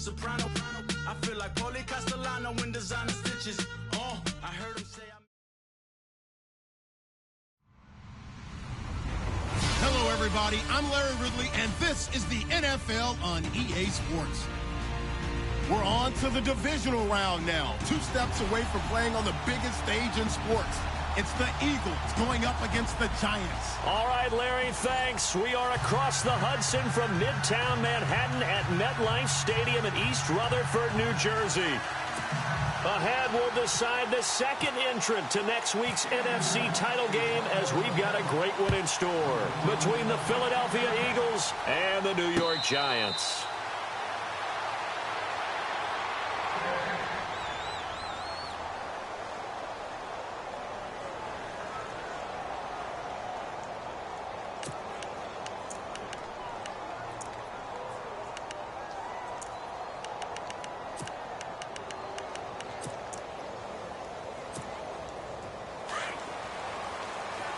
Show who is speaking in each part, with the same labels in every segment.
Speaker 1: soprano. I feel like Paulie Castellano when designer stitches. I heard him say
Speaker 2: Hello, everybody. I'm Larry Ridley, and this is the NFL on EA Sports. We're on to the divisional round now. 2 steps away from playing on the biggest stage in sports. It's the Eagles going up against the Giants.
Speaker 3: All right, Larry, thanks. We are across the Hudson from Midtown Manhattan at MetLife Stadium in East Rutherford, New Jersey. Ahead, we'll decide the second entrant to next week's NFC title game as we've got a great one in store between the Philadelphia Eagles and the New York Giants.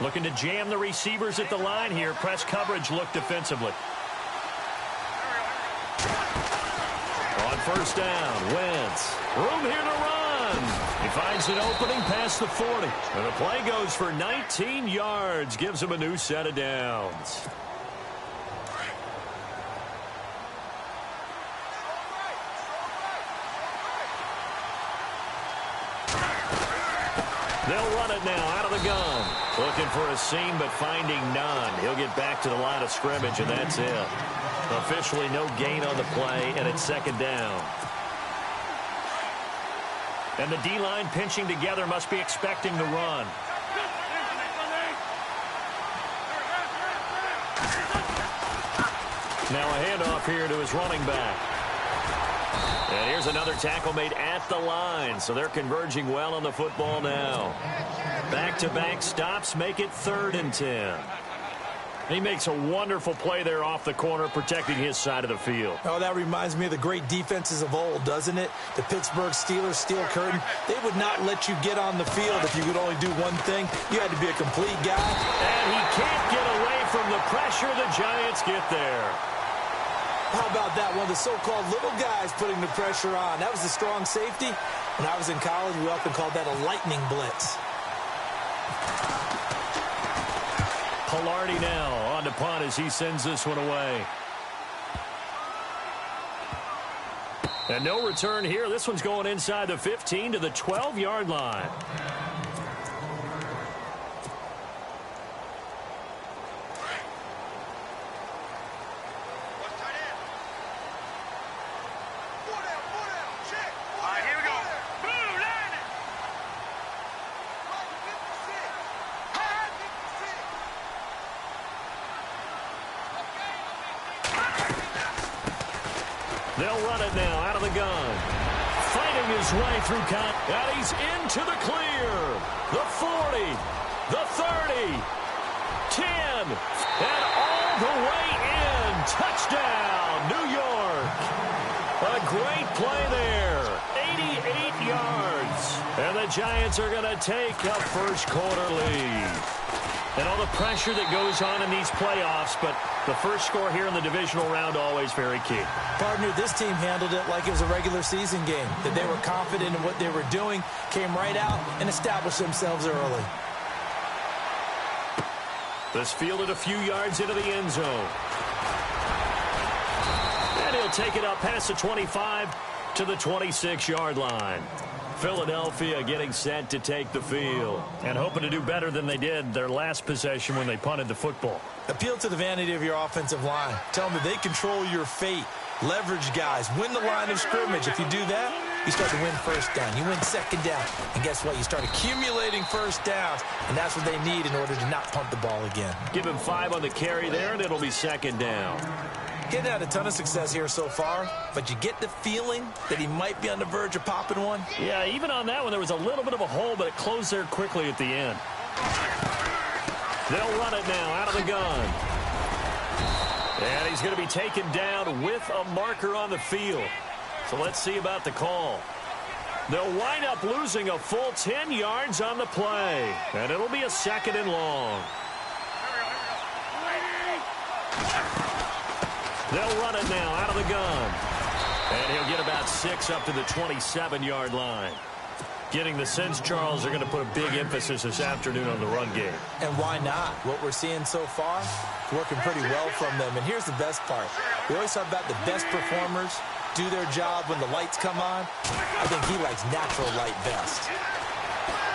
Speaker 3: Looking to jam the receivers at the line here. Press coverage look defensively. On first down, Wentz. Room here to run. He finds an opening past the 40. And the play goes for 19 yards. Gives him a new set of downs. They'll run it now out of the gun. Looking for a seam, but finding none. He'll get back to the line of scrimmage, and that's it. Officially no gain on the play, and it's second down. And the D-line pinching together must be expecting the run. Now a handoff here to his running back. And here's another tackle made at the line, so they're converging well on the football now. Back-to-back stops make it 3rd and 10. He makes a wonderful play there off the corner, protecting his side of the field.
Speaker 4: Oh, that reminds me of the great defenses of old, doesn't it? The Pittsburgh Steelers, Steel Curtain, they would not let you get on the field if you could only do one thing. You had to be a complete guy.
Speaker 3: And he can't get away from the pressure. The Giants get there.
Speaker 4: How about that? One of the so-called little guys putting the pressure on. That was a strong safety. When I was in college, we often called that a lightning blitz.
Speaker 3: Pilardi now on to punt as he sends this one away. And no return here. This one's going inside the 15 to the 12-yard line. They'll run it now out of the gun. Fighting his way through and he's into the clear. The 40, the 30, 10, and all the way in. Touchdown, New York. A great play there. 88 yards. And the Giants are going to take a first-quarter lead. And all the pressure that goes on in these playoffs, but the first score here in the divisional round always very key.
Speaker 4: Partner, this team handled it like it was a regular season game, that they were confident in what they were doing, came right out and established themselves early.
Speaker 3: This fielded a few yards into the end zone. And he'll take it up past the 25 to the 26-yard line. Philadelphia getting set to take the field and hoping to do better than they did their last possession when they punted the football.
Speaker 4: Appeal to the vanity of your offensive line. Tell them that they control your fate. Leverage guys. Win the line of scrimmage. If you do that, you start to win first down. You win second down. And guess what? You start accumulating first downs. And that's what they need in order to not punt the ball again.
Speaker 3: Give him 5 on the carry there, and it'll be second down.
Speaker 4: Getting had a ton of success here so far, but you get the feeling that he might be on the verge of popping one.
Speaker 3: Yeah, even on that one, there was a little bit of a hole, but it closed there quickly at the end. They'll run it now out of the gun. And he's going to be taken down with a marker on the field. So let's see about the call. They'll wind up losing a full 10 yards on the play. And it'll be a 2nd and long. They'll run it now out of the gun. And he'll get about 6 up to the 27-yard line. Getting the sense, Charles, they're going to put a big emphasis this afternoon on the run game.
Speaker 4: And why not? What we're seeing so far, working pretty well from them. And here's the best part. We always talk about the best performers do their job when the lights come on. I think he likes natural light best.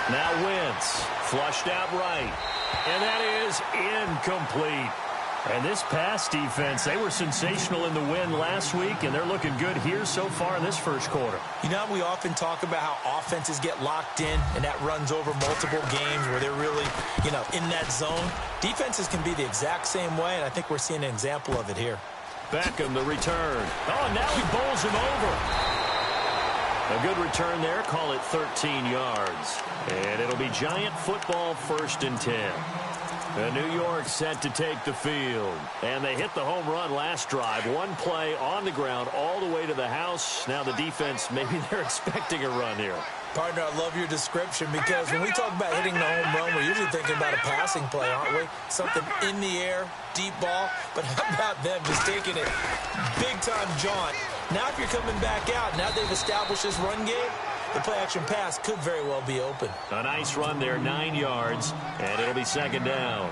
Speaker 3: Now Wentz, flushed out right. And that is incomplete. And this pass defense, they were sensational in the win last week, and they're looking good here so far in this first quarter.
Speaker 4: You know, we often talk about how offenses get locked in, and that runs over multiple games where they're really, in that zone. Defenses can be the exact same way, and I think we're seeing an example of it here.
Speaker 3: Beckham, the return. Oh, now he bowls him over. A good return there. Call it 13 yards. And it'll be Giant football, 1st and 10. New York set to take the field. And they hit the home run last drive. One play on the ground all the way to the house. Now the defense, maybe they're expecting a run here.
Speaker 4: Partner, I love your description because when we talk about hitting the home run, we're usually thinking about a passing play, aren't we? Something in the air, deep ball. But how about them just taking it big-time jaunt? Now if you're coming back out, now they've established this run game, the play-action pass could very well be open.
Speaker 3: A nice run there, 9 yards, and it'll be 2nd down.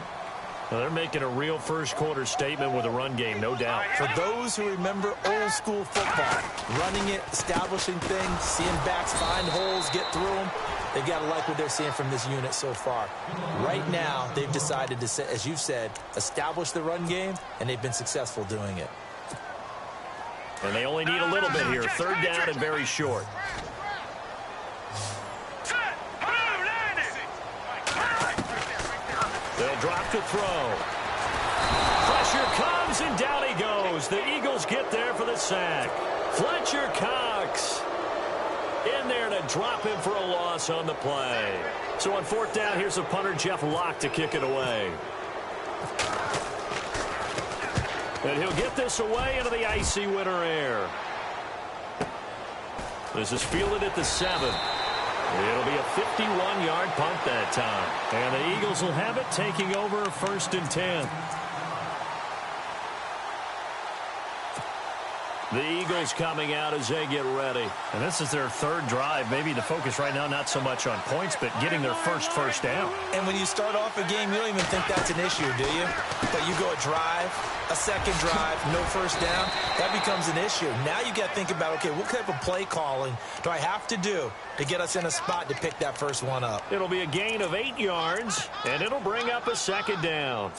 Speaker 3: Well, they're making a real first-quarter statement with a run game, no doubt.
Speaker 4: For those who remember old-school football, running it, establishing things, seeing backs find holes, get through them, they've got to like what they're seeing from this unit so far. Right now, they've decided to, as you've said, establish the run game, and they've been successful doing it.
Speaker 3: And they only need a little bit here. 3rd down and very short. They'll drop to throw. Pressure comes, and down he goes. The Eagles get there for the sack. Fletcher Cox in there to drop him for a loss on the play. So on 4th down, here's the punter, Jeff Locke, to kick it away. And he'll get this away into the icy winter air. This is fielded at the 7. It'll be a 51-yard punt that time. And the Eagles will have it, taking over 1st and 10. The Eagles coming out as they get ready. And this is their 3rd drive. Maybe the focus right now not so much on points, but getting their first down.
Speaker 4: And when you start off a game, you don't even think that's an issue, do you? But you go a drive, a 2nd drive, no 1st down, that becomes an issue. Now you got to think about, okay, what type of play calling do I have to do to get us in a spot to pick that first one up?
Speaker 3: It'll be a gain of 8 yards, and it'll bring up a 2nd down.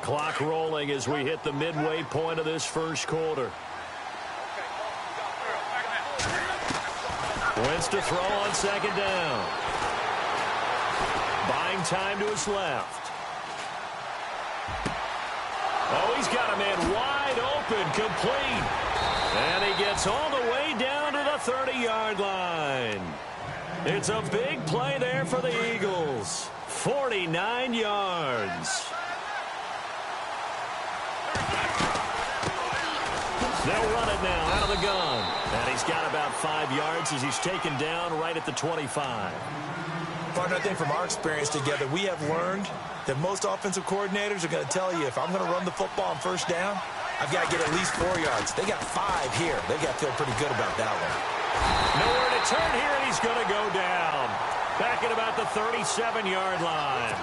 Speaker 3: Clock rolling as we hit the midway point of this first quarter. Wentz to throw on 2nd down. Buying time to his left. Oh, he's got a man wide open, complete. And he gets all the way down to the 30-yard line. It's a big play there for the Eagles. 49 yards. They'll run it now out of the gun. And he's got about 5 yards as he's taken down right at the 25.
Speaker 4: Partner, I think from our experience together, we have learned that most offensive coordinators are going to tell you, if I'm going to run the football on 1st down, I've got to get at least 4 yards. They got 5 here. They've got to feel pretty good about that one.
Speaker 3: Nowhere to turn here, and he's going to go down. Back at about the 37-yard line.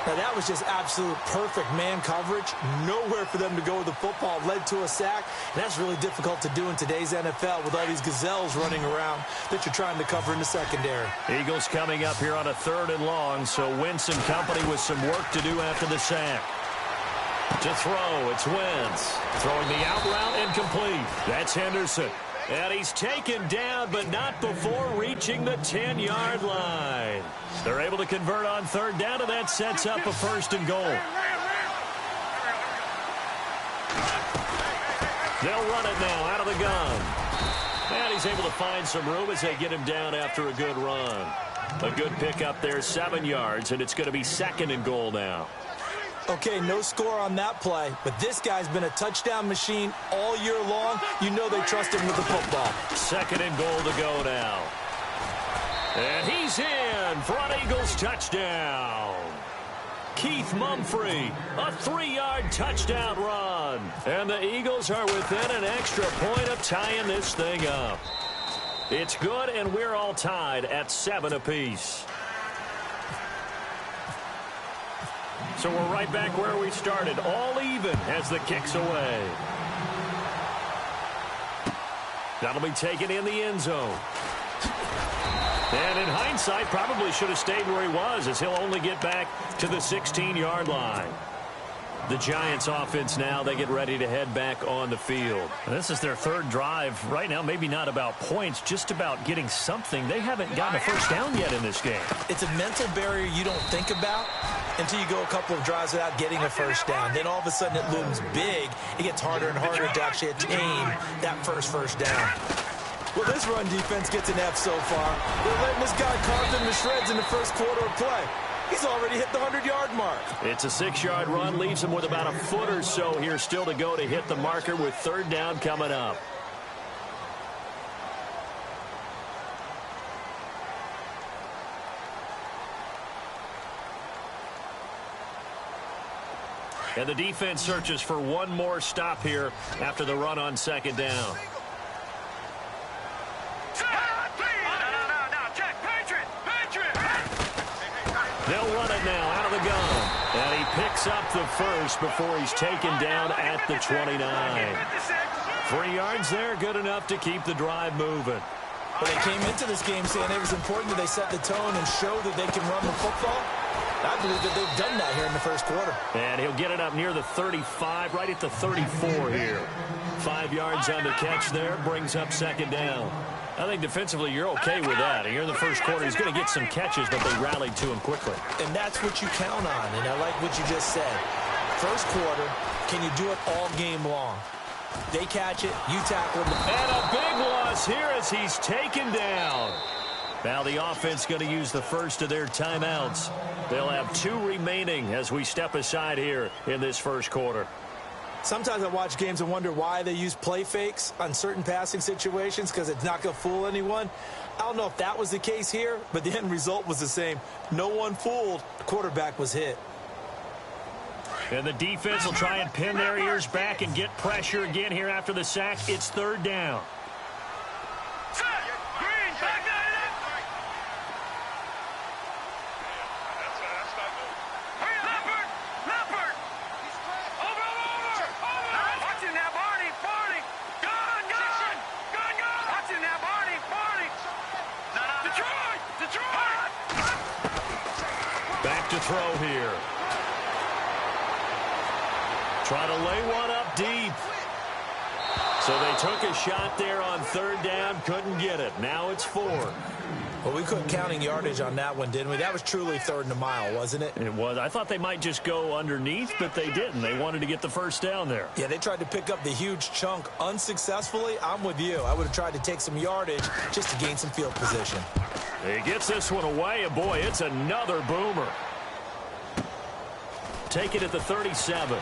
Speaker 4: Now, that was just absolute perfect man coverage. Nowhere for them to go with the football. Led to a sack. And that's really difficult to do in today's NFL with all these gazelles running around that you're trying to cover in the secondary.
Speaker 3: Eagles coming up here on a 3rd and long, so Wentz and company with some work to do after the sack. To throw, it's Wentz. Throwing the out route, incomplete. That's Henderson. And he's taken down, but not before reaching the 10-yard line. They're able to convert on 3rd down, and that sets up a 1st and goal. They'll run it now out of the gun. And he's able to find some room as they get him down after a good run. A good pickup there, 7 yards, and it's going to be 2nd and goal now.
Speaker 4: Okay, no score on that play, but this guy's been a touchdown machine all year long. You know they trust him with the football.
Speaker 3: 2nd and goal to go now. And he's in for an Eagles touchdown. Keith Mumphrey, a 3-yard touchdown run. And the Eagles are within an extra point of tying this thing up. It's good, and we're all tied at 7 apiece. So we're right back where we started, all even as the kick's away. That'll be taken in the end zone. And in hindsight, probably should have stayed where he was, as he'll only get back to the 16-yard line. The Giants offense now, they get ready to head back on the field.
Speaker 5: This is their third drive. Right now, maybe not about points, just about getting something. They haven't gotten a first down yet in this game.
Speaker 4: It's a mental barrier you don't think about until you go a couple of drives without getting a first down. Then all of a sudden it looms big. It gets harder and harder to actually attain that first down. Well, this run defense gets an F so far. They're letting this guy carve them to shreds in the first quarter of play. He's already hit the 100-yard mark.
Speaker 3: It's a 6-yard run, leaves him with about a foot or so here still to go to hit the marker with third down coming up. And the defense searches for one more stop here after the run on second down. They'll run it now out of the gun. And he picks up the first before he's taken down at the 29. 3 yards there, good enough to keep the drive moving.
Speaker 4: Well, they came into this game saying it was important that they set the tone and show that they can run the football. I believe that they've done that here in the first quarter.
Speaker 3: And he'll get it up near the 35, right at the 34 here. 5 yards on the catch there, brings up second down. I think defensively you're okay with that. Here in the first quarter, he's going to get some catches, but they rallied to him quickly.
Speaker 4: And that's what you count on, and I like what you just said. First quarter, can you do it all game long? They catch it, you tackle them.
Speaker 3: And a big loss here as he's taken down. Now the offense going to use the first of their timeouts. They'll have 2 remaining as we step aside here in this first quarter.
Speaker 4: Sometimes I watch games and wonder why they use play fakes on certain passing situations, because it's not going to fool anyone. I don't know if that was the case here, but the end result was the same. No one fooled. The quarterback was hit.
Speaker 3: And the defense will try and pin their ears back and get pressure again here after the sack. It's third down. Back to throw here. Try to lay one up deep. So they took a shot there on third down, couldn't get it. Now it's 4.
Speaker 4: Well, we couldn't counting yardage on that one, didn't we? That was truly third and a mile, wasn't it?
Speaker 3: It was. I thought they might just go underneath, but they didn't. They wanted to get the first down there.
Speaker 4: Yeah, they tried to pick up the huge chunk unsuccessfully. I'm with you. I would have tried to take some yardage just to gain some field position.
Speaker 3: He gets this one away, and boy, it's another boomer. Take it at the 37.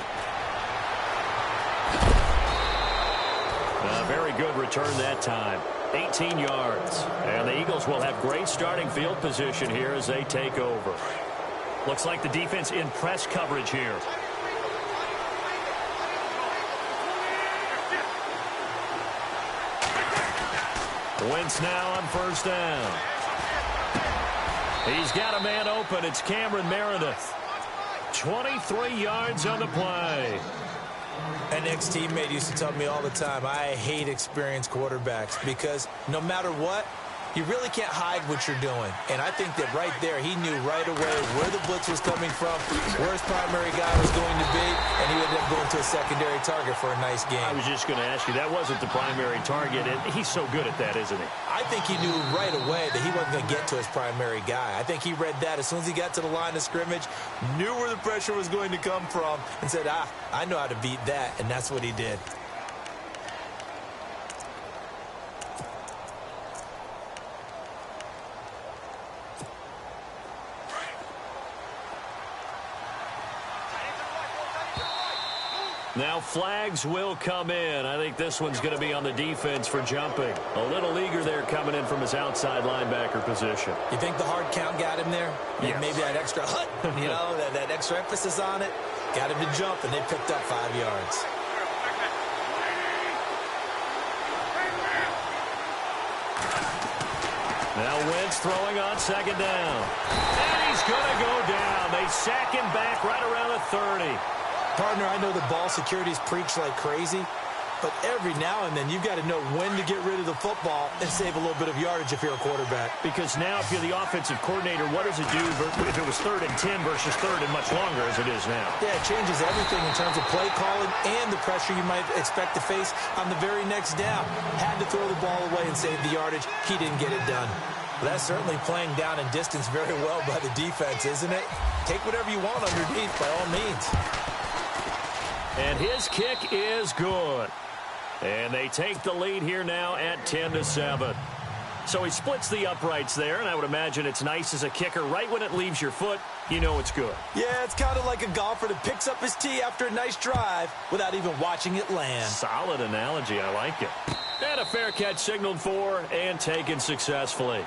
Speaker 3: A very good return that time. 18 yards. And the Eagles will have great starting field position here as they take over. Looks like the defense in press coverage here. Wentz now on first down. He's got a man open. It's Cameron Meredith. 23 yards on the play.
Speaker 4: An ex-teammate used to tell me all the time, I hate experienced quarterbacks because no matter what, you really can't hide what you're doing. And I think that right there, he knew right away where the blitz was coming from, where his primary guy was going to be, and he ended up going to a secondary target for a nice game.
Speaker 3: I was just going to ask you, that wasn't the primary target, and he's so good at that, isn't he?
Speaker 4: I think he knew right away that he wasn't going to get to his primary guy. I think he read that as soon as he got to the line of scrimmage, knew where the pressure was going to come from, and said, I know how to beat that, and that's what he did.
Speaker 5: Now flags will come in. I think this one's going to be on the defense for jumping. A little eager there coming in from his outside linebacker position.
Speaker 4: You think the hard count got him there?
Speaker 5: Yes.
Speaker 4: Maybe that extra that extra emphasis on it got him to jump, and they picked up 5 yards.
Speaker 5: Now Wentz throwing on second down. And he's going to go down. They sack him back right around the 30.
Speaker 4: Partner, I know the ball security's preached like crazy, but every now and then you've got to know when to get rid of the football and save a little bit of yardage if you're a quarterback.
Speaker 5: Because now if you're the offensive coordinator, what does it do if it was 3rd and 10 versus 3rd and much longer as it is now?
Speaker 4: Yeah, it changes everything in terms of play calling and the pressure you might expect to face on the very next down. Had to throw the ball away and save the yardage. He didn't get it done. Well, that's certainly playing down in distance very well by the defense, isn't it? Take whatever you want underneath by all means.
Speaker 5: And his kick is good. And they take the lead here now at 10-7. So he splits the uprights there, and I would imagine it's nice as a kicker. Right when it leaves your foot, you know it's good.
Speaker 4: Yeah, it's kind of like a golfer that picks up his tee after a nice drive without even watching it land.
Speaker 5: Solid analogy. I like it. And a fair catch signaled for and taken successfully.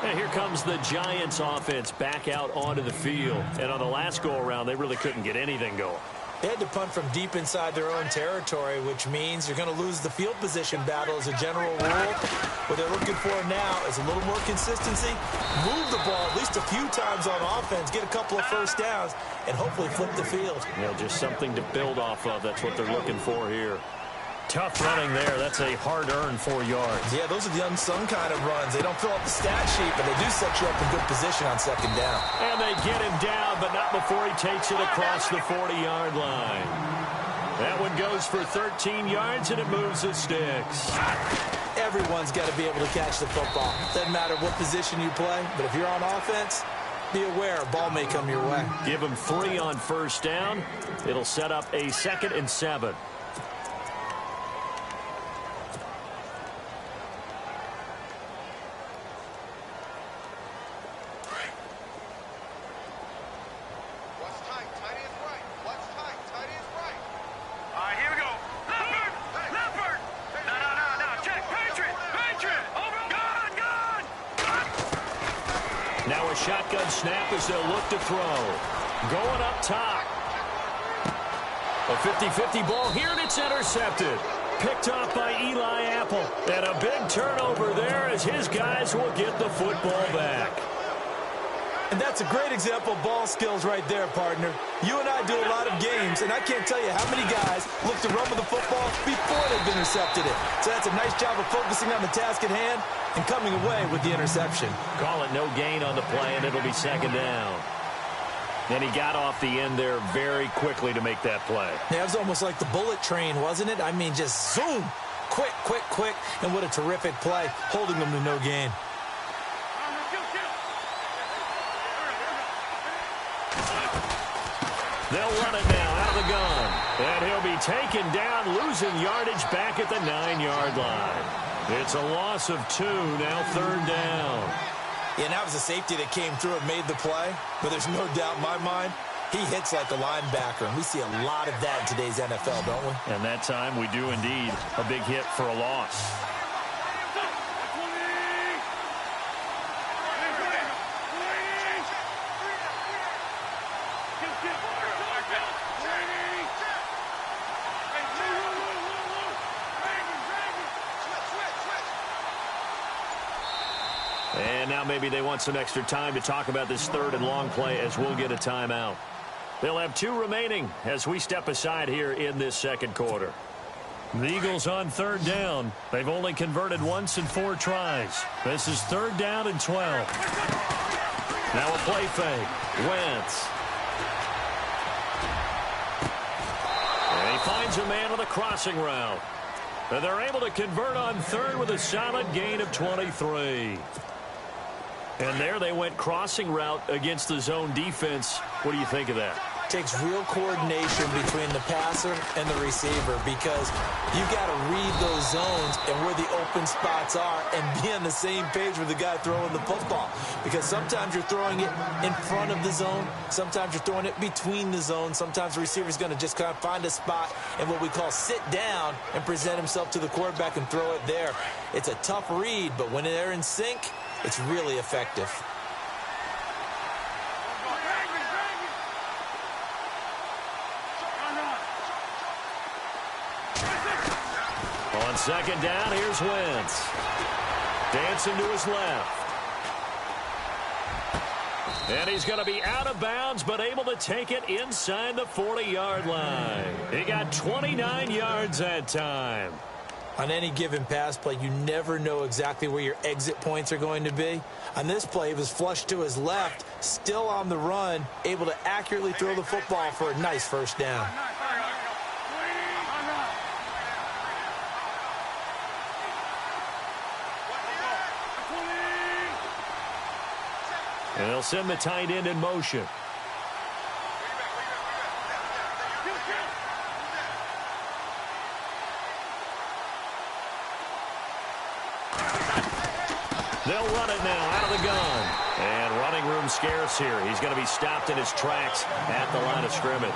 Speaker 5: And here comes the Giants offense back out onto the field. And on the last go-around, they really couldn't get anything going.
Speaker 4: They had to punt from deep inside their own territory, which means you're going to lose the field position battle as a general rule. What they're looking for now is a little more consistency, move the ball at least a few times on offense, get a couple of first downs, and hopefully flip the field.
Speaker 5: Yeah, just something to build off of. That's what they're looking for here. Tough running there. That's a hard-earned 4 yards.
Speaker 4: Yeah, those are the unsung kind of runs. They don't fill up the stat sheet, but they do set you up in good position on second down.
Speaker 5: And they get him down, but not before he takes it across the 40-yard line. That one goes for 13 yards, and it moves the sticks.
Speaker 4: Everyone's got to be able to catch the football. Doesn't matter what position you play, but if you're on offense, be aware a ball may come your way.
Speaker 5: Give him 3 on first down. It'll set up a 2nd and 7. Shotgun snap as they'll look to throw. Going up top. A 50-50 ball here, and it's intercepted. Picked off by Eli Apple. And a big turnover there as his guys will get the football back.
Speaker 4: And that's a great example of ball skills right there, partner. You and I do a lot of games, and I can't tell you how many guys look to run with the football before they've intercepted it. So that's a nice job of focusing on the task at hand and coming away with the interception.
Speaker 5: Call it no gain on the play, and it'll be 2nd down. And he got off the end there very quickly to make that play.
Speaker 4: Yeah, it was almost like the bullet train, wasn't it? I mean, just zoom. Quick, quick, quick. And what a terrific play, holding them to no gain.
Speaker 5: They'll run it now out of the gun. And he'll be taken down, losing yardage back at the 9-yard line. It's a loss of 2, now 3rd down.
Speaker 4: Yeah, and that was a safety that came through and made the play. But there's no doubt in my mind, he hits like a linebacker. And we see a lot of that in today's NFL, don't we?
Speaker 5: And that time we do indeed. A big hit for a loss. And now maybe they want some extra time to talk about this 3rd and long play as we'll get a timeout. They'll have 2 remaining as we step aside here in this 2nd quarter. The Eagles on 3rd down. They've only converted once in 4 tries. This is 3rd down and 12. Now a play fake. Wentz. And he finds a man on the crossing route. And they're able to convert on 3rd with a solid gain of 23. And there they went crossing route against the zone defense. What do you think of that?
Speaker 4: takes real coordination between the passer and the receiver because you've got to read those zones and where the open spots are and be on the same page with the guy throwing the football. Because sometimes you're throwing it in front of the zone. Sometimes you're throwing it between the zones. Sometimes the receiver's going to just kind of find a spot and what we call sit down and present himself to the quarterback and throw it there. It's a tough read, but when they're in sync, it's really effective.
Speaker 5: On second down, here's Wentz. Dancing to his left. And he's going to be out of bounds, but able to take it inside the 40-yard line. He got 29 yards that time.
Speaker 4: On any given pass play, you never know exactly where your exit points are going to be. On this play, he was flushed to his left, still on the run, able to accurately throw the football for a nice first down.
Speaker 5: And they'll send the tight end in motion. They'll run it now out of the gun. And running room scarce here. He's going to be stopped in his tracks at the line of scrimmage.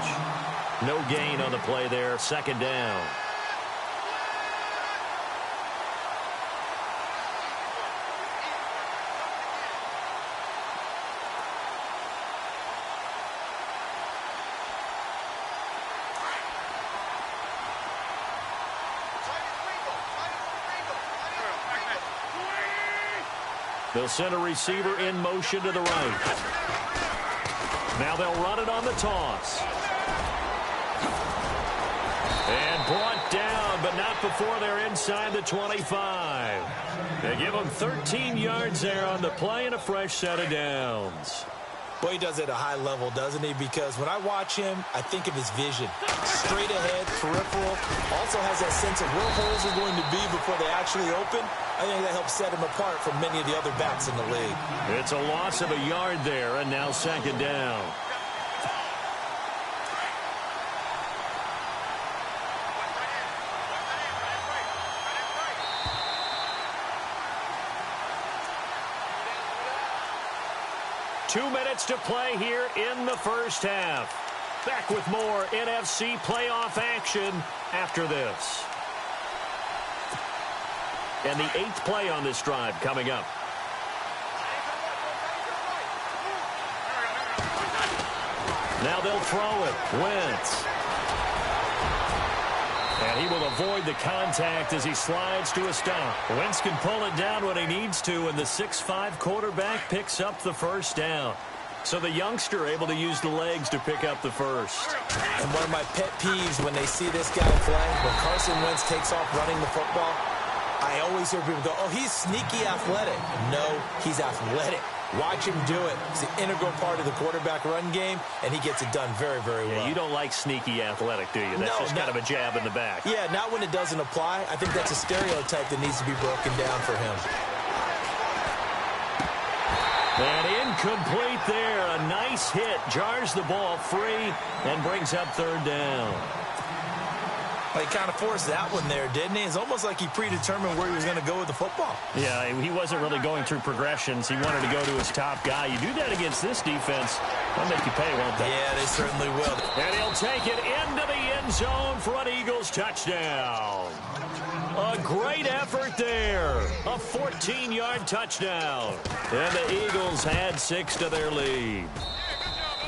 Speaker 5: No gain on the play there. Second down. They'll send a receiver in motion to the right. Now they'll run it on the toss. And brought down, but not before they're inside the 25. They give them 13 yards there on the play and a fresh set of downs.
Speaker 4: Well, he does it at a high level, doesn't he? Because when I watch him, I think of his vision. Straight ahead, peripheral. Also has that sense of where holes are going to be before they actually open. I think that helps set him apart from many of the other backs in the league.
Speaker 5: It's a loss of a yard there, and now second down. Two minutes to play here in the first half. Back with more NFC playoff action after this. And the 8th play on this drive coming up. Now they'll throw it. Wentz. And he will avoid the contact as he slides to a stop. Wentz can pull it down when he needs to, and the 6'5" quarterback picks up the first down. So the youngster able to use the legs to pick up the first.
Speaker 4: And one of my pet peeves when they see this guy play, when Carson Wentz takes off running the football, I always hear people go, oh, he's sneaky athletic. No, he's athletic. Watch him do it. It's an integral part of the quarterback run game, and he gets it done very, very well.
Speaker 5: Yeah, you don't like sneaky athletic, do you? That's just kind of a jab in the back.
Speaker 4: Yeah, not when it doesn't apply. I think that's a stereotype that needs to be broken down for him.
Speaker 5: And incomplete there. A nice hit. Jars the ball free and brings up third down.
Speaker 4: Well, he kind of forced that one there, didn't he? It's almost like he predetermined where he was going to go with the football.
Speaker 5: Yeah, he wasn't really going through progressions. He wanted to go to his top guy. You do that against this defense, they'll make you pay, won't they?
Speaker 4: Yeah, they certainly will.
Speaker 5: And he'll take it into the end zone for an Eagles touchdown. A great effort there. A 14-yard touchdown. And the Eagles had 6 to their lead.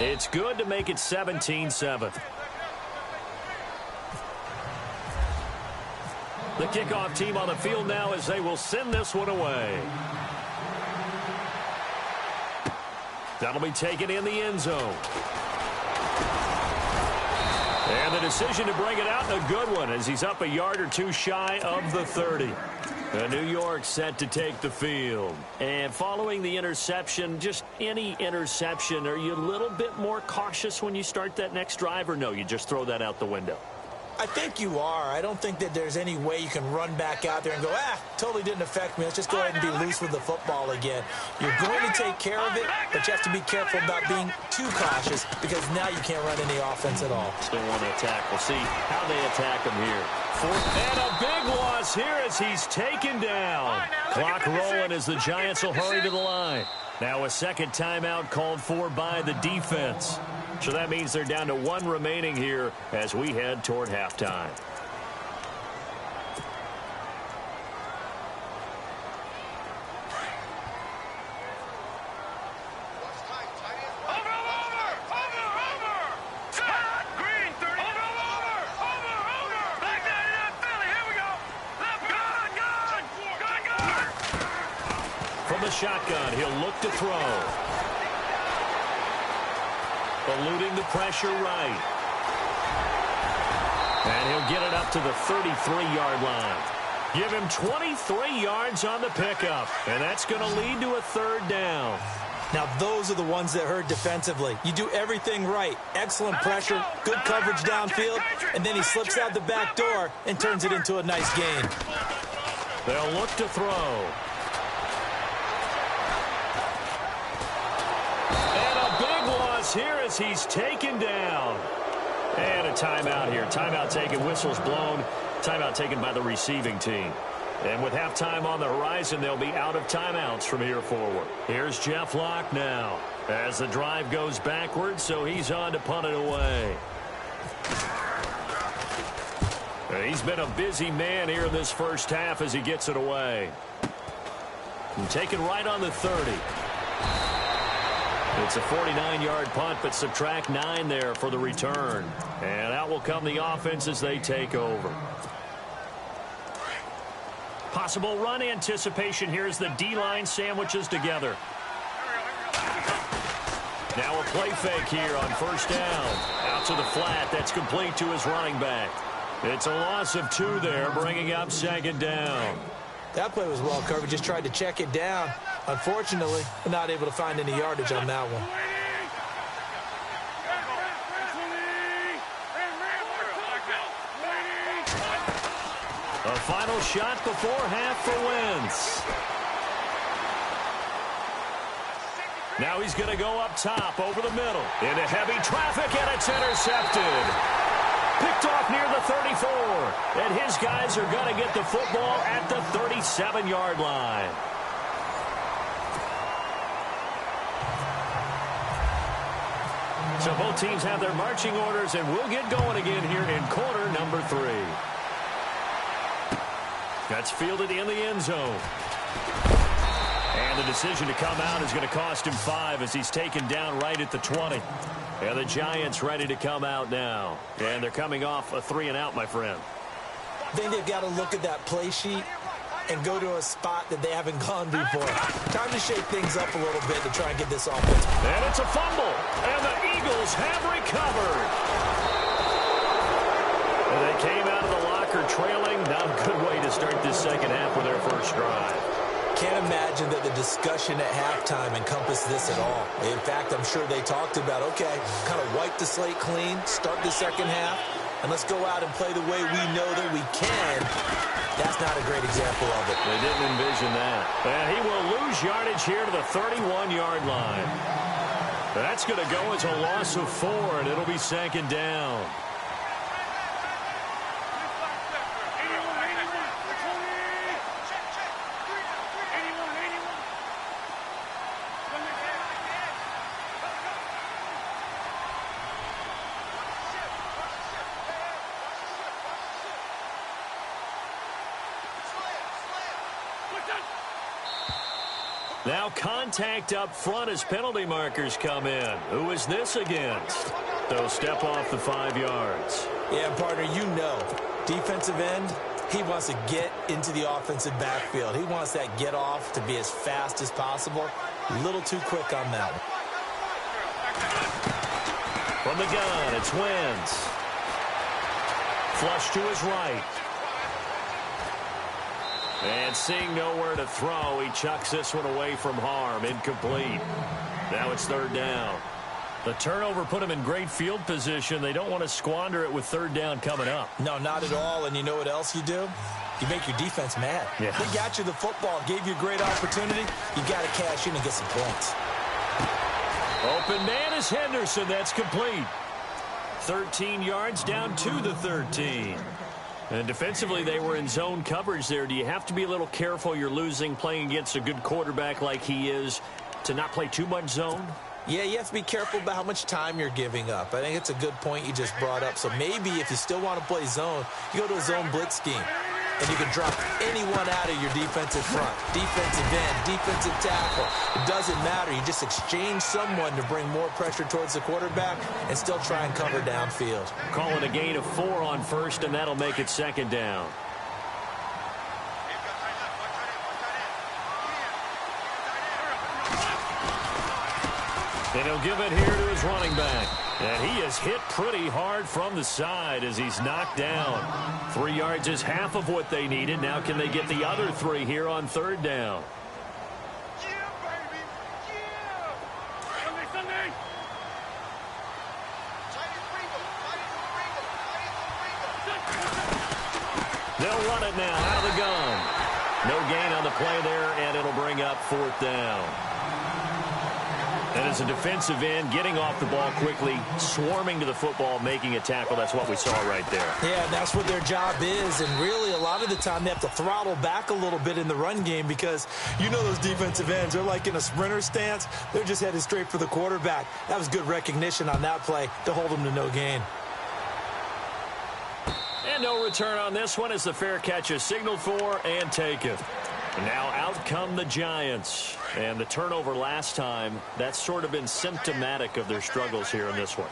Speaker 5: It's good to make it 17-7. The kickoff team on the field now as they will send this one away. That'll be taken in the end zone. And the decision to bring it out, a good one, as he's up a yard or two shy of the 30. New York set to take the field. And following the interception, just any interception, are you a little bit more cautious when you start that next drive, or no, you just throw that out the window?
Speaker 4: I think you are. I don't think that there's any way you can run back out there and go, totally didn't affect me. Let's just go ahead and be loose with the football again. You're going to take care of it, but you have to be careful about being too cautious because now you can't run any offense at all.
Speaker 5: Still want to attack. We'll see how they attack him here. And a big loss here as he's taken down. Clock rolling as the Giants will hurry to the line. Now a second timeout called for by the defense. So that means they're down to one remaining here as we head toward halftime. From the shotgun, he'll look to throw. Eluding the pressure right. And he'll get it up to the 33-yard line. Give him 23 yards on the pickup. And that's going to lead to a third down.
Speaker 4: Now, those are the ones that hurt defensively. You do everything right. Excellent pressure, good coverage downfield, and then he slips out the back door and turns it into a nice gain.
Speaker 5: They'll look to throw. Here as he's taken down. And a timeout here. Timeout taken, whistles blown. Timeout taken by the receiving team. And with halftime on the horizon, they'll be out of timeouts from here forward. Here's Jeff Locke now as the drive goes backwards, so he's on to punt it away. He's been a busy man here in this first half as he gets it away. And taken right on the 30. It's a 49-yard punt, but subtract 9 there for the return. And out will come the offense as they take over. Possible run anticipation here as the D-line sandwiches together. Now a play fake here on first down. Out to the flat. That's complete to his running back. It's a loss of 2 there, bringing up second down.
Speaker 4: That play was well covered. Just tried to check it down. Unfortunately, we're not able to find any yardage on that one.
Speaker 5: A final shot before half for Wentz. Now he's going to go up top over the middle. Into heavy traffic, and it's intercepted. Picked off near the 34. And his guys are going to get the football at the 37-yard line. So both teams have their marching orders, and we'll get going again here in quarter number 3. That's fielded in the end zone. And the decision to come out is going to cost him 5 as he's taken down right at the 20. And the Giants ready to come out now. And they're coming off a 3-and-out, my friend.
Speaker 4: I think they've got to look at that play sheet and go to a spot that they haven't gone before. Time to shake things up a little bit to try and get this offense.
Speaker 5: And it's a fumble. And the Eagles have recovered. And they came out of the locker trailing. Not a good way to start this second half with their first drive.
Speaker 4: Can't imagine that the discussion at halftime encompassed this at all. In fact, I'm sure they talked about, okay, kind of wipe the slate clean, start the second half, and let's go out and play the way we know that we can. That's not a great example of it.
Speaker 5: They didn't envision that. And he will lose yardage here to the 31-yard line. That's going to go as a loss of 4, and it'll be second down. Now contact up front as penalty markers come in. Who is this against? They'll step off the 5 yards.
Speaker 4: Yeah, partner, you know, defensive end, he wants to get into the offensive backfield. He wants that get off to be as fast as possible. A little too quick on that one.
Speaker 5: From the gun, it's Wentz. Flush to his right. And seeing nowhere to throw, he chucks this one away from harm. Incomplete. Now it's third down. The turnover put them in great field position. They don't want to squander it with third down coming up.
Speaker 4: No, not at all. And you know what else you do? You make your defense mad.
Speaker 5: Yeah.
Speaker 4: They got you the football, gave you a great opportunity. You got to cash in and get some points.
Speaker 5: Open man is Henderson. That's complete. 13 yards down to the 13. And defensively, they were in zone coverage there. Do you have to be a little careful? You're losing playing against a good quarterback like he is to not play too much zone?
Speaker 4: Yeah, you have to be careful about how much time you're giving up. I think it's a good point you just brought up. So maybe if you still want to play zone, you go to a zone blitz scheme. And you can drop anyone out of your defensive front. Defensive end, defensive tackle. It doesn't matter. You just exchange someone to bring more pressure towards the quarterback and still try and cover downfield.
Speaker 5: Call it a gain of 4 on first, and that'll make it second down. And he'll give it here to his running back. And he is hit pretty hard from the side as he's knocked down. 3 yards is half of what they needed. Now can they get the other 3 here on third down? They'll run it now out of the gun. No gain on the play there, and it'll bring up fourth down. And as a defensive end, getting off the ball quickly, swarming to the football, making a tackle. That's what we saw right there.
Speaker 4: Yeah, and that's what their job is. And really, a lot of the time, they have to throttle back a little bit in the run game because you know those defensive ends, they're like in a sprinter stance. They're just headed straight for the quarterback. That was good recognition on that play to hold them to no gain.
Speaker 5: And no return on this one as the fair catch is signaled for and taken. Now out come the Giants. And the turnover last time, that's sort of been symptomatic of their struggles here in this one.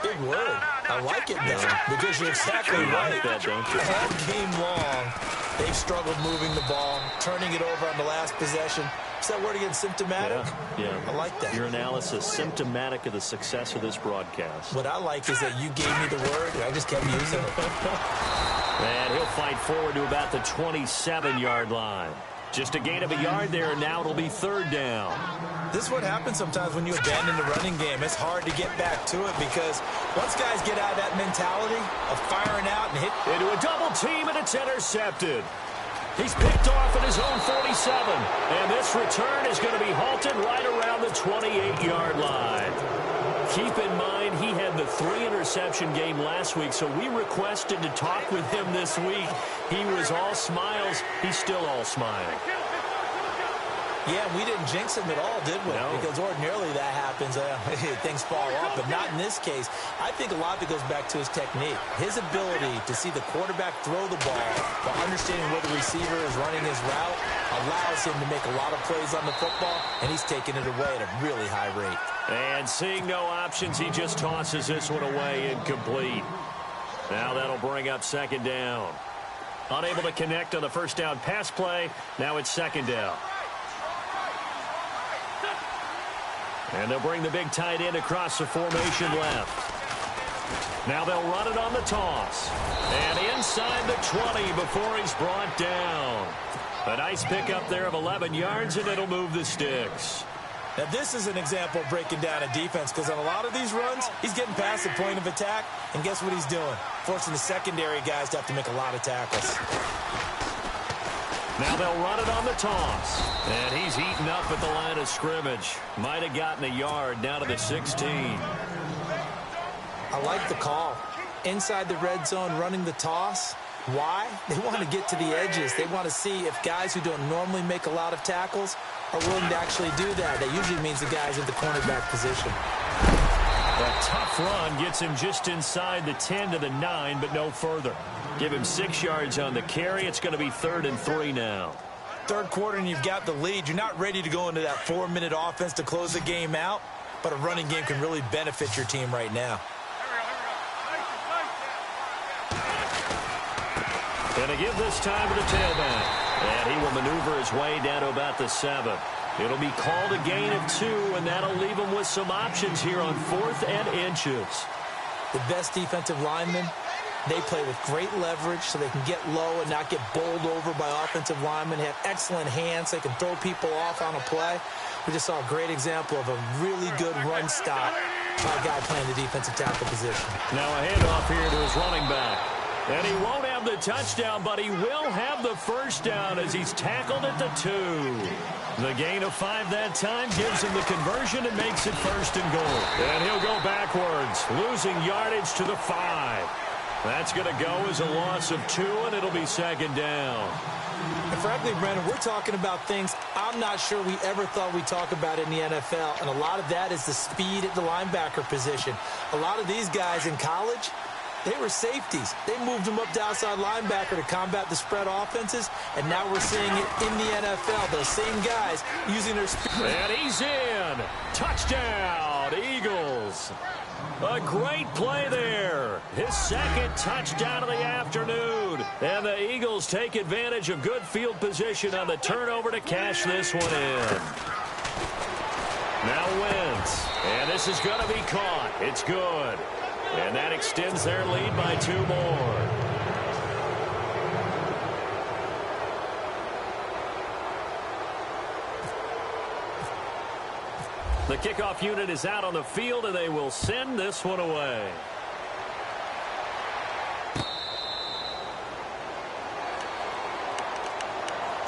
Speaker 4: Big word. I like it now because you're exactly right.
Speaker 5: Like that, don't you?
Speaker 4: All game long, they've struggled moving the ball, turning it over on the last possession. Is that word again, symptomatic?
Speaker 5: Yeah.
Speaker 4: I like that.
Speaker 5: Your analysis, symptomatic of the success of this broadcast.
Speaker 4: What I like is that you gave me the word, and I just kept using it.
Speaker 5: And he'll fight forward to about the 27-yard line. Just a gain of a yard there, and now it'll be third down.
Speaker 4: This is what happens sometimes when you abandon the running game. It's hard to get back to it because once guys get out of that mentality of firing out and hit
Speaker 5: into a double team, and it's intercepted. He's picked off at his own 47, and this return is going to be halted right around the 28-yard line. Keep in mind, he had the 3-interception game last week, so we requested to talk with him this week. He was all smiles. He's still all smiling.
Speaker 4: Yeah, we didn't jinx him at all, did we?
Speaker 5: No.
Speaker 4: Because ordinarily that happens. Things fall off, but not in this case. I think a lot of it goes back to his technique. His ability to see the quarterback throw the ball while understanding where the receiver is running his route allows him to make a lot of plays on the football, and he's taking it away at a really high rate.
Speaker 5: And seeing no options, he just tosses this one away incomplete. Now that'll bring up second down. Unable to connect on the first down pass play. Now it's second down. And they'll bring the big tight end across the formation left. Now they'll run it on the toss. And inside the 20 before he's brought down. A nice pickup there of 11 yards, and it'll move the sticks.
Speaker 4: Now, this is an example of breaking down a defense because on a lot of these runs, he's getting past the point of attack, and guess what he's doing? Forcing the secondary guys to have to make a lot of tackles.
Speaker 5: Now they'll run it on the toss. And he's eaten up at the line of scrimmage. Might have gotten a yard down to the 16.
Speaker 4: I like the call. Inside the red zone running the toss. Why? They want to get to the edges. They want to see if guys who don't normally make a lot of tackles are willing to actually do that. That usually means the guys at the cornerback position.
Speaker 5: A tough run gets him just inside the 10 to the 9, but no further. Give him 6 yards on the carry. It's going to be 3rd and 3 now.
Speaker 4: Third quarter and you've got the lead. You're not ready to go into that 4-minute offense to close the game out, but a running game can really benefit your team right now.
Speaker 5: And to give this time to the tailback. And he will maneuver his way down to about the 7. It'll be called a gain of 2, and that'll leave him with some options here on 4th and inches.
Speaker 4: The best defensive linemen, they play with great leverage so they can get low and not get bowled over by offensive linemen. They have excellent hands. They can throw people off on a play. We just saw a great example of a really good run stop by a guy playing the defensive tackle position.
Speaker 5: Now a handoff here to his running back. And he won't have the touchdown, but he will have the first down as he's tackled at the 2. The gain of 5 that time gives him the conversion and makes it 1st and goal. And he'll go backwards, losing yardage to the 5. That's going to go as a loss of 2, and it'll be 2nd down.
Speaker 4: And frankly, Brandon, we're talking about things I'm not sure we ever thought we'd talk about in the NFL. And a lot of that is the speed at the linebacker position. A lot of these guys in college, they were safeties. They moved them up to outside linebacker to combat the spread offenses, and now we're seeing it in the NFL. Those same guys using their speed.
Speaker 5: And he's in. Touchdown, Eagles. A great play there. His 2nd touchdown of the afternoon. And the Eagles take advantage of good field position on the turnover to cash this one in. Now Wentz. And this is going to be caught. It's good. And that extends their lead by 2 more. The kickoff unit is out on the field, and they will send this one away.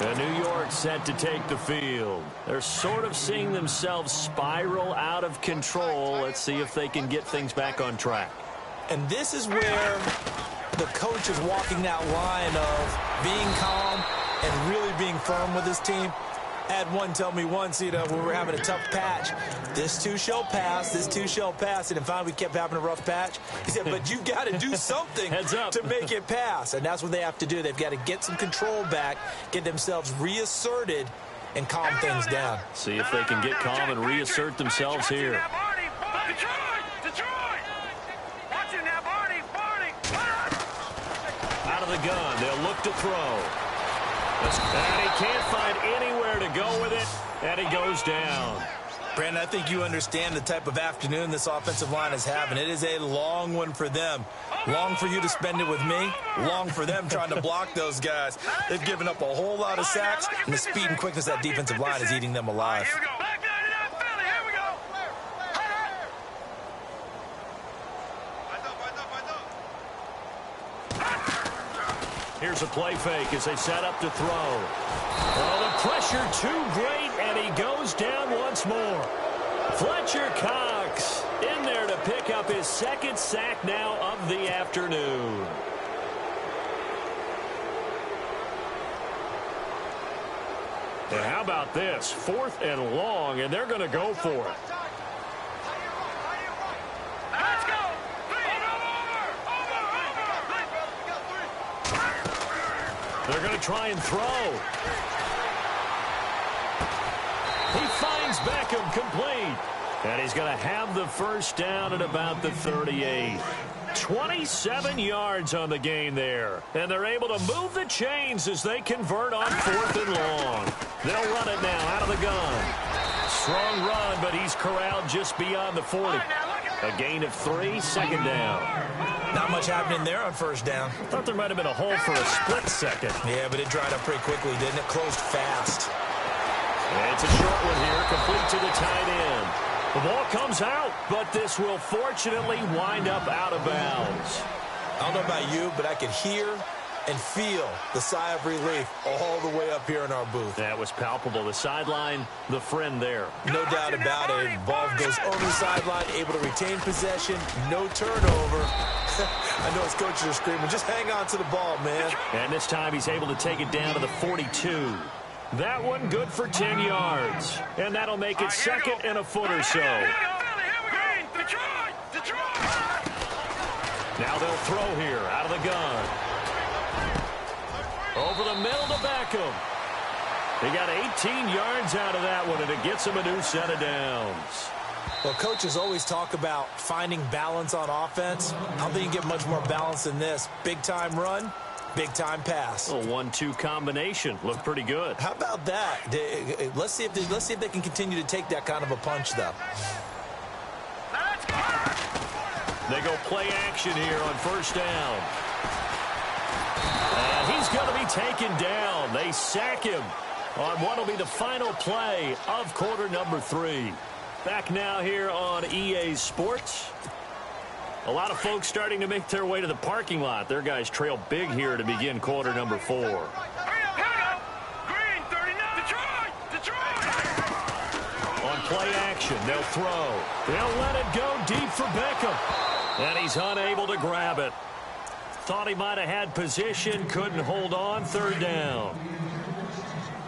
Speaker 5: And New York set to take the field. They're sort of seeing themselves spiral out of control. Let's see if they can get things back on track.
Speaker 4: And this is where the coach is walking that line of being calm and really being firm with his team. I had one tell me once, when we were having a tough patch, this too shall pass, this too shall pass. And finally we kept having a rough patch. He said, but you got to do something to make it pass. And that's what they have to do. They've got to get some control back, get themselves reasserted, and calm things down.
Speaker 5: See if they can get calm and reassert themselves here. Out of the gun, they'll look to throw. And he can't find anywhere to go with it, and he goes down.
Speaker 4: Brandon, I think you understand the type of afternoon this offensive line is having. It is a long one for them. Long for you to spend it with me. Long for them trying to block those guys. They've given up a whole lot of sacks, and the speed and quickness of that defensive line is eating them alive.
Speaker 5: Here's a play fake as they set up to throw. Oh, the pressure too great, and he goes down once more. Fletcher Cox in there to pick up his 2nd sack now of the afternoon. And how about this? 4th and long, and they're going to go for it. They're going to try and throw. He finds Beckham complete. And he's going to have the first down at about the 38. 27 yards on the game there. And they're able to move the chains as they convert on 4th and long. They'll run it now out of the gun. Strong run, but he's corralled just beyond the 40. A gain of 3, 2nd down.
Speaker 4: Not much happening there on 1st down.
Speaker 5: Thought there might have been a hole for a split second.
Speaker 4: Yeah, but it dried up pretty quickly, didn't it? Closed fast.
Speaker 5: And it's a short one here, complete to the tight end. The ball comes out, but this will fortunately wind up out of bounds.
Speaker 4: I don't know about you, but I could hear and feel the sigh of relief all the way up here in our booth.
Speaker 5: That was palpable. The sideline, the friend there.
Speaker 4: No doubt about it. Ball goes over the sideline, able to retain possession, no turnover. I know his coaches are screaming, just hang on to the ball, man.
Speaker 5: And this time he's able to take it down to the 42. That one good for 10 yards. And that'll make it 2nd and a foot or so. Now they'll throw here out of the gun. Over the middle to Beckham. He got 18 yards out of that one, and it gets him a new set of downs.
Speaker 4: Well, coaches always talk about finding balance on offense. I don't think you get much more balance than this. Big-time run, big-time pass.
Speaker 5: A 1-2 combination. Looked pretty good.
Speaker 4: How about that? Let's see if they can continue to take that kind of a punch, though.
Speaker 5: They go play action here on 1st down. And he's going to be taken down. They sack him on what will be the final play of quarter number 3. Back now here on EA Sports. A lot of folks starting to make their way to the parking lot. Their guys trail big here to begin quarter number 4.
Speaker 1: Green 39. Detroit.
Speaker 5: On play action, they'll throw. They'll let it go deep for Beckham. And he's unable to grab it. Thought he might have had position, couldn't hold on, third down.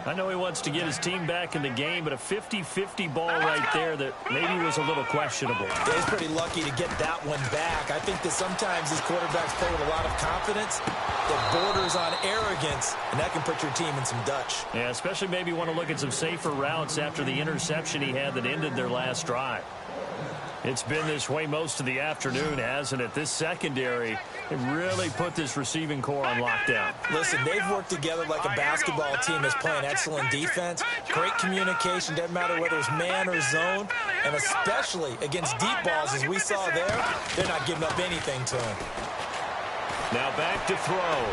Speaker 5: I know he wants to get his team back in the game, but a 50-50 ball right there that maybe was a little questionable.
Speaker 4: Yeah, he's pretty lucky to get that one back. I think that sometimes these quarterbacks play with a lot of confidence that borders on arrogance, and that can put your team in some Dutch.
Speaker 5: Yeah, especially maybe want to look at some safer routes after the interception he had that ended their last drive. It's been this way most of the afternoon, hasn't it? This secondary really put this receiving core on lockdown.
Speaker 4: Listen, they've worked together like a basketball team that's playing excellent defense. Great communication, doesn't matter whether it's man or zone. And especially against deep balls, as we saw there, they're not giving up anything to him.
Speaker 5: Now back to throw.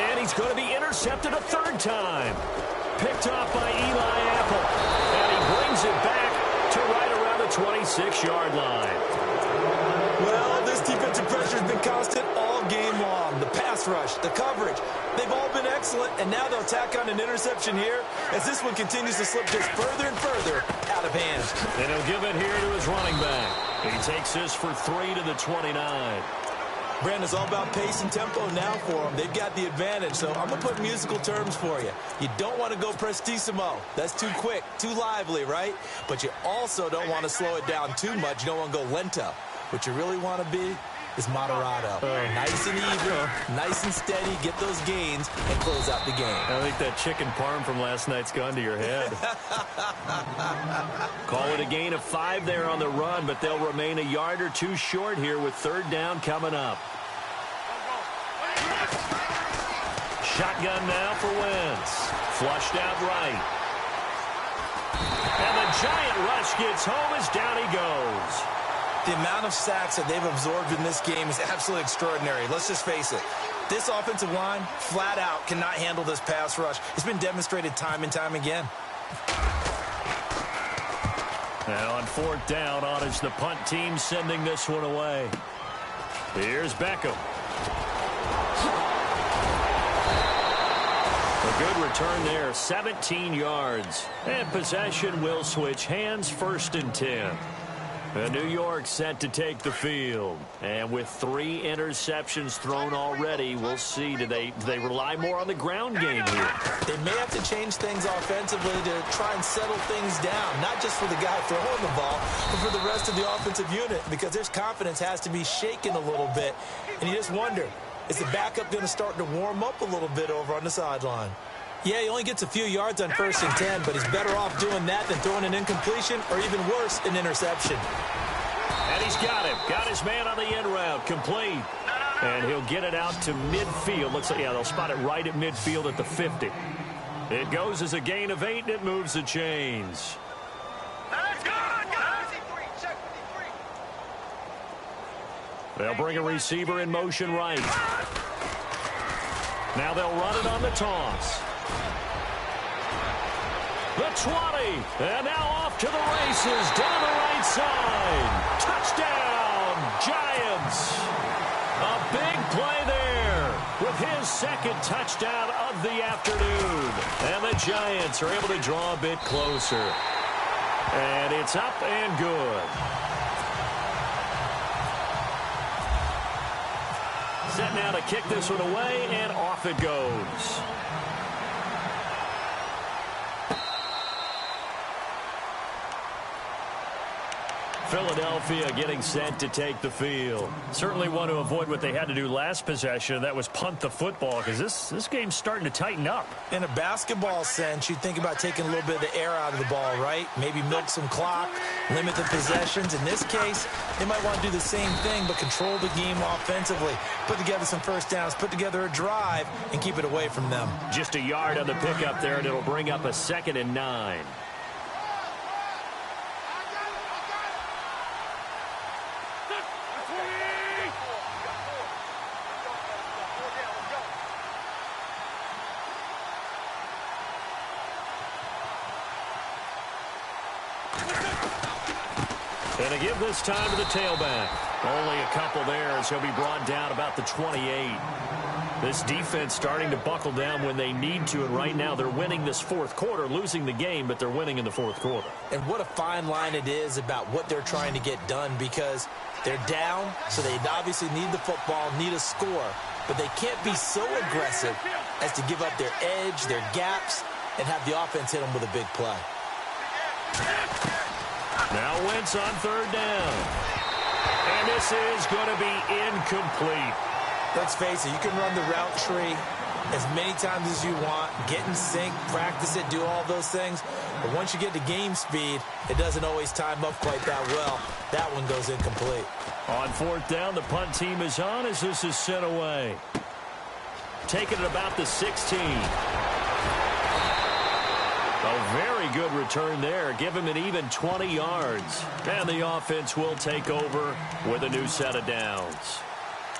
Speaker 5: And he's going to be intercepted a third time. Picked off by Eli Apple. And he brings it back to right around the 26-yard line.
Speaker 4: Well, this defensive pressure has been constant all game long. The pass rush, the coverage, they've all been excellent, and now they'll tack on an interception here as this one continues to slip just further and further out of hand.
Speaker 5: And he'll give it here to his running back. He takes this for 3 to the 29.
Speaker 4: Brandon, it's all about pace and tempo now for them. They've got the advantage, so I'm going to put musical terms for you. You don't want to go prestissimo. That's too quick, too lively, right? But you also don't want to slow it down too much. You don't want to go lento. What you really want to be is moderato. Nice and even, nice and steady, get those gains, and close out the game.
Speaker 5: I think that chicken parm from last night's gone to your head. Call it a gain of 5 there on the run, but they'll remain a yard or two short here with third down coming up. Shotgun now for Wentz. Flushed out right. And the giant rush gets home as down he goes.
Speaker 4: The amount of sacks that they've absorbed in this game is absolutely extraordinary. Let's just face it. This offensive line, flat out, cannot handle this pass rush. It's been demonstrated time and time again.
Speaker 5: And on fourth down, on is the punt team sending this one away. Here's Beckham. A good return there, 17 yards. And possession will switch hands, 1st and 10. New York set to take the field. And with 3 interceptions thrown already, we'll see. Do they rely more on the ground game here?
Speaker 4: They may have to change things offensively to try and settle things down, not just for the guy throwing the ball, but for the rest of the offensive unit, because their confidence has to be shaken a little bit. And you just wonder, is the backup going to start to warm up a little bit over on the sideline? Yeah, he only gets a few yards on 1st and 10, but he's better off doing that than throwing an incompletion or even worse, an interception.
Speaker 5: And he's got him. Got his man on the end route. Complete. And he'll get it out to midfield. Looks like, yeah, they'll spot it right at midfield at the 50. It goes as a gain of 8, and it moves the chains. They'll bring a receiver in motion right. Now they'll run it on the toss. The 20, and now off to the races, down the right side. Touchdown, Giants. A big play there with his 2nd touchdown of the afternoon. And the Giants are able to draw a bit closer. And it's up and good. Set now to kick this one away, and off it goes. Philadelphia getting set to take the field. Certainly want to avoid what they had to do last possession. That was punt the football, because this game's starting to tighten up.
Speaker 4: In a basketball sense, you think about taking a little bit of the air out of the ball, right? Maybe milk some clock, limit the possessions. In this case, they might want to do the same thing, but control the game offensively. Put together some first downs, put together a drive, and keep it away from them.
Speaker 5: Just a yard on the pickup there, and it'll bring up a 2nd and 9. And to give this time to the tailback. Only a couple there as he'll be brought down about the 28. This defense starting to buckle down when they need to, and right now they're winning this fourth quarter, losing the game, but they're winning in the fourth quarter.
Speaker 4: And what a fine line it is about what they're trying to get done, because they're down, so they obviously need the football, need a score, but they can't be so aggressive as to give up their edge, their gaps, and have the offense hit them with a big play.
Speaker 5: Now Wentz on third down. And this is going to be incomplete.
Speaker 4: Let's face it, you can run the route tree as many times as you want, get in sync, practice it, do all those things. But once you get to game speed, it doesn't always time up quite that well. That one goes incomplete.
Speaker 5: On fourth down, the punt team is on as this is sent away. Taking it about the 16. A very good return there. Give him an even 20 yards. And the offense will take over with a new set of downs.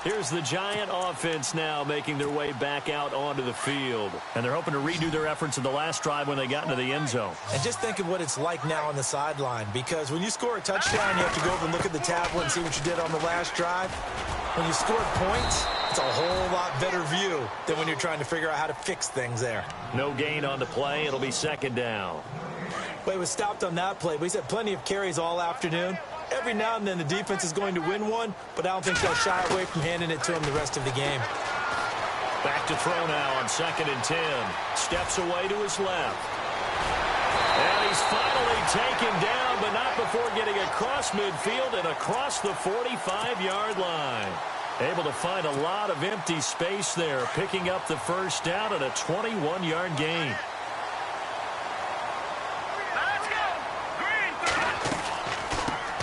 Speaker 5: Here's the Giant offense now making their way back out onto the field. And they're hoping to redo their efforts in the last drive when they got into the end zone.
Speaker 4: And just think of what it's like now on the sideline, because when you score a touchdown, you have to go over and look at the tablet and see what you did on the last drive. When you scored points, it's a whole lot better view than when you're trying to figure out how to fix things there.
Speaker 5: No gain on the play. It'll be second down.
Speaker 4: Well, he was stopped on that play, but he's had plenty of carries all afternoon. Every now and then the defense is going to win one, but I don't think they'll shy away from handing it to him the rest of the game.
Speaker 5: Back to throw now on 2nd and 10. Steps away to his left. And he's finally taken down, but not before getting across midfield and across the 45-yard line. Able to find a lot of empty space there, picking up the first down at a 21-yard gain.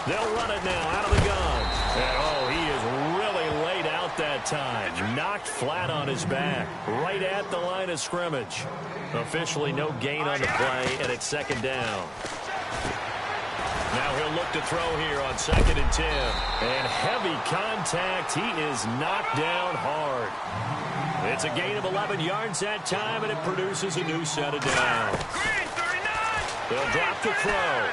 Speaker 5: They'll run it now out of the gun. And, oh, he is really laid out that time. Knocked flat on his back. Right at the line of scrimmage. Officially no gain on the play, and it's second down. Now he'll look to throw here on 2nd and 10. And heavy contact. He is knocked down hard. It's a gain of 11 yards that time, and it produces a new set of downs. They'll drop the throw.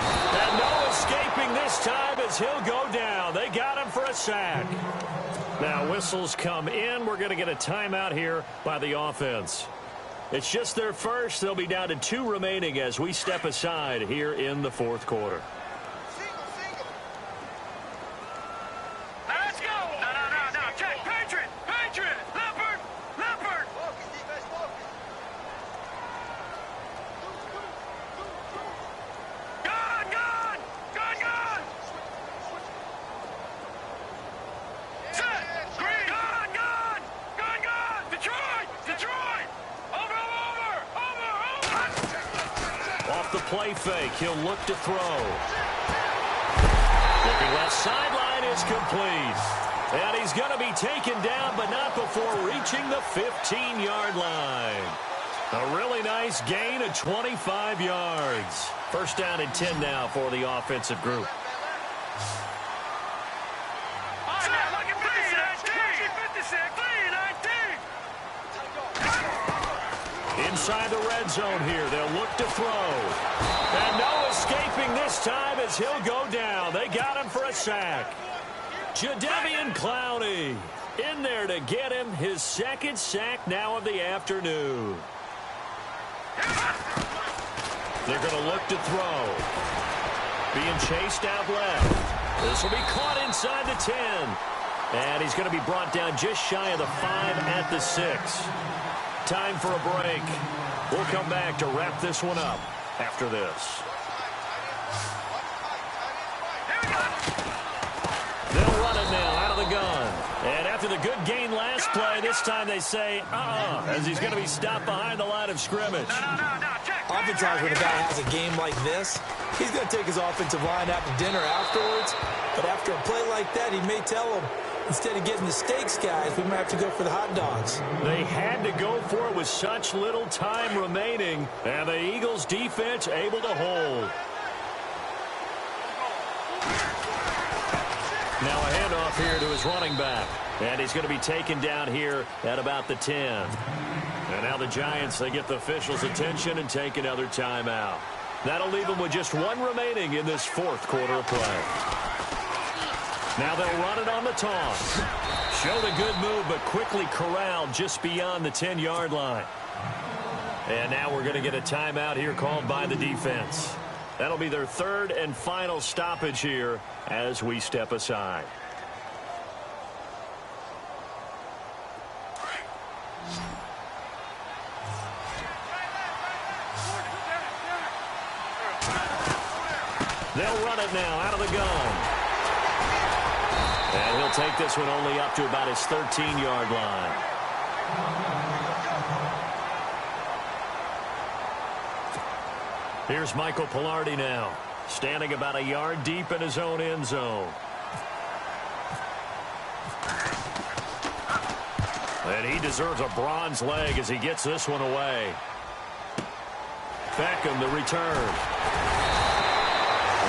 Speaker 5: And no escaping this time as he'll go down. They got him for a sack. Now whistles come in. We're going to get a timeout here by the offense. It's just their first. They'll be down to 2 remaining as we step aside here in the fourth quarter.
Speaker 6: Let's go. No. Check. Patriot. Leopard. Gun. Set. Green. Gun. Detroit. Over.
Speaker 5: Off the play fake, he'll look to throw. Looking left sideline is complete. And he's going to be taken down, but not before reaching the 15-yard line. A really nice gain of 25 yards. First down and 10 now for the offensive group. Inside the red zone here, they'll look to throw. And no escaping this time as he'll go down. They got him for a sack. Jadeveon Clowney in there to get him his second sack now of the afternoon. They're going to look to throw. Being chased out left. This will be caught inside the 10. And he's going to be brought down just shy of the 5 at the 6. Time for a break. We'll come back to wrap this one up after this. They'll run it now out of the gun. And after the good gain last play, this time they say, as he's going to be stopped behind the line of scrimmage.
Speaker 4: Oftentimes when a guy has a game like this, he's going to take his offensive line out to dinner afterwards. But after a play like that, he may tell him, instead of getting the steaks, guys, we might have to go for the hot dogs. They had to go for it with such little time remaining, and the Eagles' defense able to hold.
Speaker 5: Now a handoff here to his running back. And he's going to be taken down here at about the 10. And now the Giants, they get the officials' attention and take another timeout. That'll leave them with just one remaining in this fourth quarter of play. Now they'll run it on the toss. Showed a good move, but quickly corralled just beyond the 10-yard line. And now we're going to get a timeout here called by the defense. That'll be their third and final stoppage here as we step aside. They'll run it now out of the gun. And he'll take this one only up to about his 13-yard line. Here's Michael Pilardi now, standing about a yard deep in his own end zone. And he deserves a bronze leg as he gets this one away. Beckham, the return.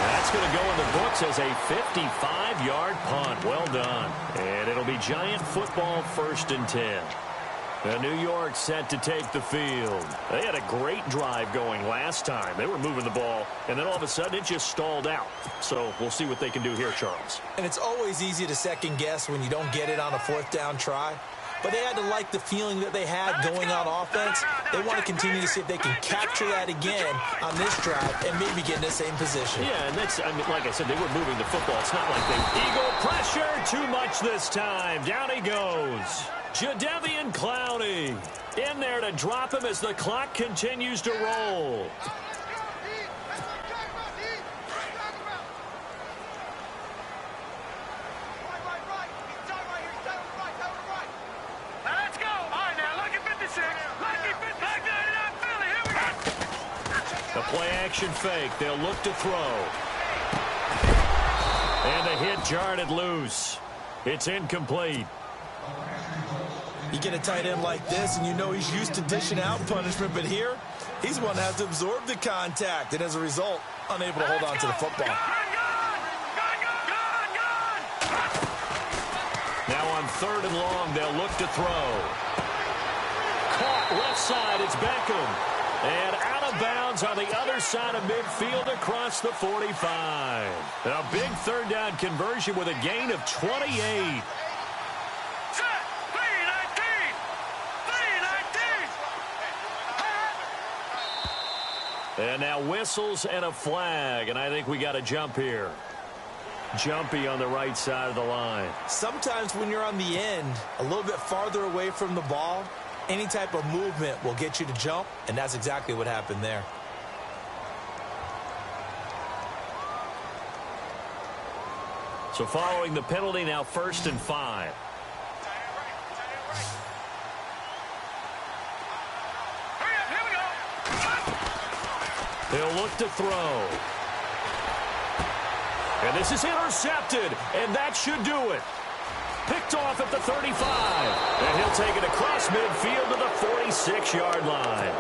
Speaker 5: That's going to go in the books as a 55-yard punt. Well done. And it'll be Giant football 1st and 10. New York set to take the field. They had a great drive going last time. They were moving the ball, and then all of a sudden it just stalled out. So we'll see what they can do here, Charles.
Speaker 4: And it's always easy to second-guess when you don't get it on a 4th down try. But they had to like the feeling that they had going on offense. They want to continue to see if they can capture that again on this drive and maybe get in the same position.
Speaker 5: Yeah, and that's, I mean, like I said, they were moving the football. It's not like they... Eagle pressure, too much this time. Down he goes. Jadeveon Clowney in there to drop him as the clock continues to roll. The play-action fake. They'll look to throw. And the hit jarred it loose. It's incomplete.
Speaker 4: You get a tight end like this, and you know he's used to dishing out punishment, but here, he's one that has to absorb the contact, and as a result, unable to hold on to the football.
Speaker 5: Now on 3rd and long, they'll look to throw. Caught left side, it's Beckham. And out of bounds on the other side of midfield across the 45. A big 3rd down conversion with a gain of 28. And now whistles and a flag, and I think we got a jump here. Jumpy on the right side of the line.
Speaker 4: Sometimes when you're on the end, a little bit farther away from the ball, any type of movement will get you to jump, and that's exactly what happened there.
Speaker 5: So following the penalty, now 1st and 5. He'll look to throw. And this is intercepted, and that should do it. Picked off at the 35. And he'll take it across midfield to the 46-yard line.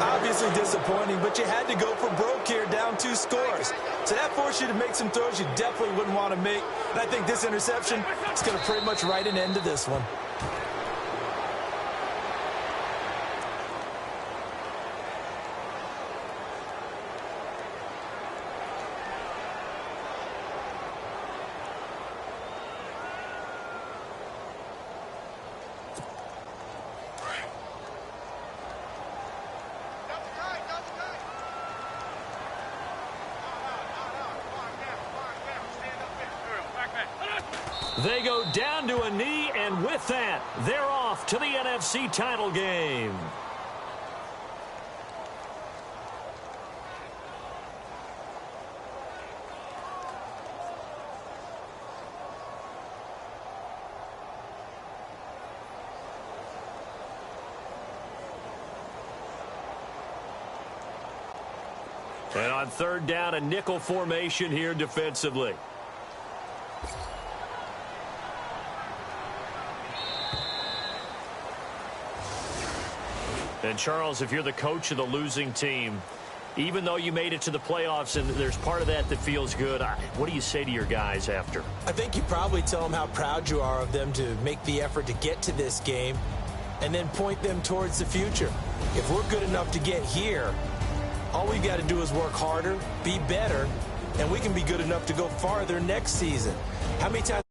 Speaker 4: Obviously disappointing, but you had to go for broke here, down 2 scores. So that forced you to make some throws you definitely wouldn't want to make. And I think this interception is going to pretty much write an end to this one.
Speaker 5: They go down to a knee, and with that, they're off to the NFC title game. And on 3rd down, a nickel formation here defensively. And, Charles, if you're the coach of the losing team, even though you made it to the playoffs and there's part of that that feels good, what do you say to your guys after?
Speaker 4: I think you probably tell them how proud you are of them to make the effort to get to this game and then point them towards the future. If we're good enough to get here, All we've got to do is work harder, be better, and we can be good enough to go farther next season. How many times